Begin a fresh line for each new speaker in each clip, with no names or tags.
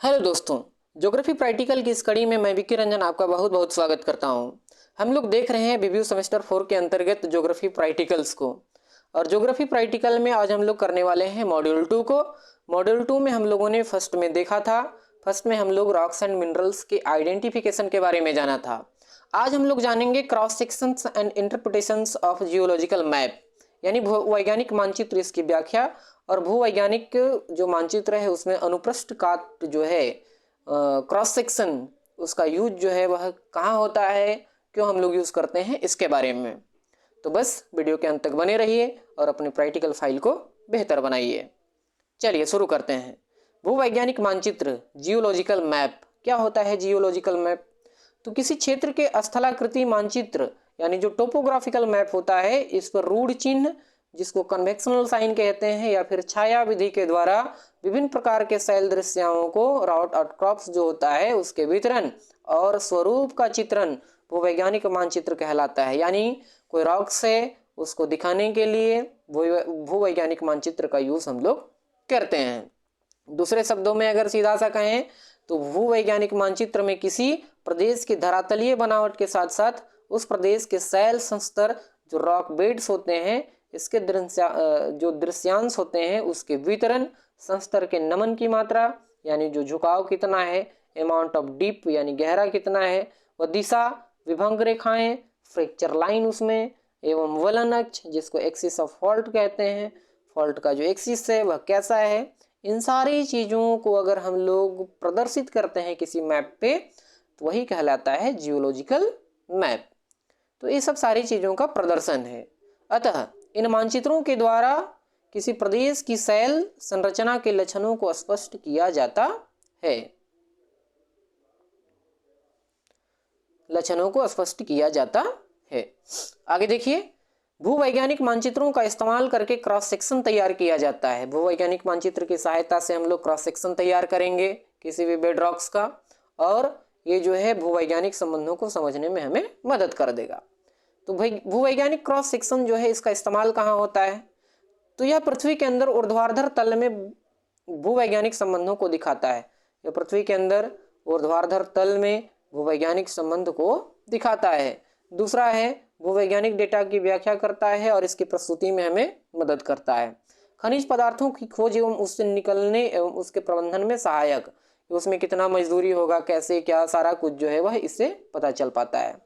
Hello दोस्तों, geography practical की इस कड़ी में मैं विक्की रंजन आपका बहुत बहुत स्वागत करता हूं। हम लोग देख रहे हैं रिव्यू सेमेस्टर 4 के अंतर्गत ज्योग्राफी प्रैक्टिकल्स को। और ज्योग्राफी प्रैक्टिकल में आज हम लोग करने वाले हैं मॉड्यूल 2 को। मॉड्यूल 2 में हम लोगों ने फर्स्ट में देखा था, फर्स्ट में हम लोग रॉक्स एंड मिनरल्स के आइडेंटिफिकेशन के बारे में जाना था। आज हम लोग जानेंगे cross sections and interpretations of geological map, यानी भूवैज्ञानिक मानचित्र, इसकी व्याख्या। और भूवैज्ञानिक जो मानचित्र है उसमें अनुप्रस्थ काट जो है, क्रॉस सेक्शन, उसका यूज जो है वह कहाँ होता है, क्यों हम लोग यूज करते हैं, इसके बारे में। तो बस वीडियो के अंत तक बने रहिए और अपनी प्रैक्टिकल फाइल को बेहतर बनाइए। चलिए शुरू करते हैं। भूवैज्ञानिक मानचित्र, जियोलॉजिकल मैप। क्या होता है जियोलॉजिकल मैप? तो किसी क्षेत्र के स्थलाकृति मानचित्र यानी जो टोपोग्राफिकल मैप होता है, इस पर रूढ़ चिन्ह, जिसको कन्वेक्शनल साइन कहते हैं, या फिर छाया विधि के द्वारा विभिन्न प्रकार के शैल दृश्यों को, राउट आउटक्रॉप्स जो होता है उसके वितरण और स्वरूप का चित्रण भूवैज्ञानिक मानचित्र कहलाता है। यानी कोई रॉक्स है, उसको दिखाने के लिए भूवैज्ञानिक मानचित्र का यूज हम लोग करते हैं। दूसरे शब्दों में अगर सीधा सा कहें तो भूवैज्ञानिक मानचित्र में किसी प्रदेश की धरातलीय बनावट के साथ साथ उस प्रदेश के शैल संस्तर, जो रॉक बेड्स होते हैं, इसके जो दृश्यांश होते हैं उसके वितरण, संस्तर के नमन की मात्रा यानी जो झुकाव कितना है, अमाउंट ऑफ डीप यानी गहरा कितना है, व दिशा, विभंग रेखाएं, फ्रैक्चर लाइन उसमें, एवं वलन अक्ष जिसको एक्सिस ऑफ फॉल्ट कहते हैं, फॉल्ट का जो एक्सिस है वह कैसा है। इन सारी चीज़ों को अगर हम लोग प्रदर्शित करते हैं किसी मैप पे तो वही कहलाता है जियोलॉजिकल मैप। तो ये सब सारी चीज़ों का प्रदर्शन है। अतः इन मानचित्रों के द्वारा किसी प्रदेश की शैल संरचना के लक्षणों को स्पष्ट किया जाता है। लक्षणों को स्पष्ट किया जाता है। आगे देखिए, भूवैज्ञानिक मानचित्रों का इस्तेमाल करके क्रॉस सेक्शन तैयार किया जाता है। भूवैज्ञानिक मानचित्र की सहायता से हम लोग क्रॉस सेक्शन तैयार करेंगे किसी भी बेड रॉक्स का, और ये जो है भूवैज्ञानिक संबंधों को समझने में हमें मदद कर देगा। तो भाई भूवैज्ञानिक क्रॉस सेक्शन जो है इसका इस्तेमाल कहाँ होता है? तो यह पृथ्वी के अंदर ऊर्ध्वाधर तल में भूवैज्ञानिक संबंधों को दिखाता है। यह पृथ्वी के अंदर ऊर्ध्वाधर तल में भूवैज्ञानिक संबंध को दिखाता है। दूसरा है भूवैज्ञानिक डेटा की व्याख्या करता है और इसकी प्रस्तुति में हमें मदद करता है। खनिज पदार्थों की खोज एवं उससे निकलने एवं उसके प्रबंधन में सहायक, उसमें कितना मजदूरी होगा, कैसे क्या, सारा कुछ जो है वह इससे पता चल पाता है।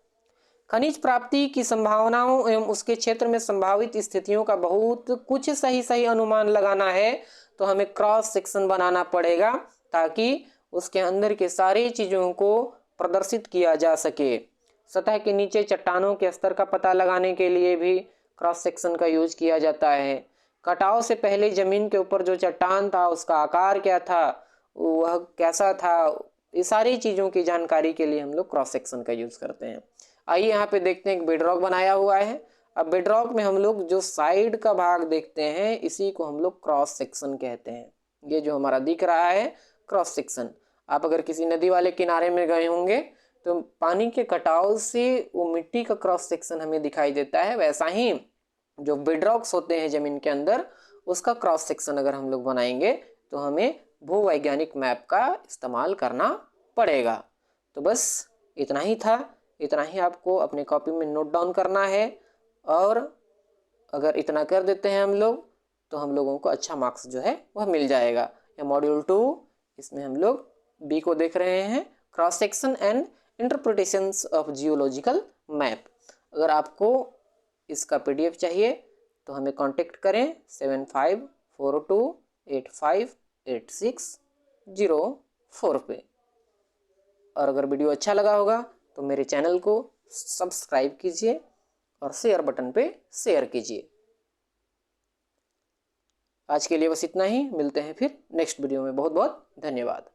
खनिज प्राप्ति की संभावनाओं एवं उसके क्षेत्र में संभावित स्थितियों का बहुत कुछ सही अनुमान लगाना है तो हमें क्रॉस सेक्शन बनाना पड़ेगा, ताकि उसके अंदर के सारी चीज़ों को प्रदर्शित किया जा सके। सतह के नीचे चट्टानों के स्तर का पता लगाने के लिए भी क्रॉस सेक्शन का यूज किया जाता है। कटाव से पहले जमीन के ऊपर जो चट्टान था उसका आकार क्या था, वह कैसा था, ये सारी चीज़ों की जानकारी के लिए हम लोग क्रॉस सेक्शन का यूज करते हैं। आइए यहाँ पे देखते हैं, एक बेडरॉक बनाया हुआ है। अब बेडरॉक में हम लोग जो साइड का भाग देखते हैं इसी को हम लोग क्रॉस सेक्शन कहते हैं। ये जो हमारा दिख रहा है क्रॉस सेक्शन। आप अगर किसी नदी वाले किनारे में गए होंगे तो पानी के कटाव से वो मिट्टी का क्रॉस सेक्शन हमें दिखाई देता है, वैसा ही जो बेडरॉक्स होते हैं जमीन के अंदर उसका क्रॉस सेक्शन अगर हम लोग बनाएंगे तो हमें भूवैज्ञानिक मैप का इस्तेमाल करना पड़ेगा। तो बस इतना ही था, इतना ही आपको अपने कॉपी में नोट डाउन करना है, और अगर इतना कर देते हैं हम लोग तो हम लोगों को अच्छा मार्क्स जो है वह मिल जाएगा। या मॉड्यूल 2, इसमें हम लोग बी को देख रहे हैं, cross section and interpretations of geological map. अगर आपको इसका पीडीएफ चाहिए तो हमें कांटेक्ट करें 7542858604 पे। और अगर वीडियो अच्छा लगा होगा तो मेरे चैनल को सब्सक्राइब कीजिए और शेयर बटन पे शेयर कीजिए। आज के लिए बस इतना ही, मिलते हैं फिर नेक्स्ट वीडियो में। बहुत बहुत धन्यवाद।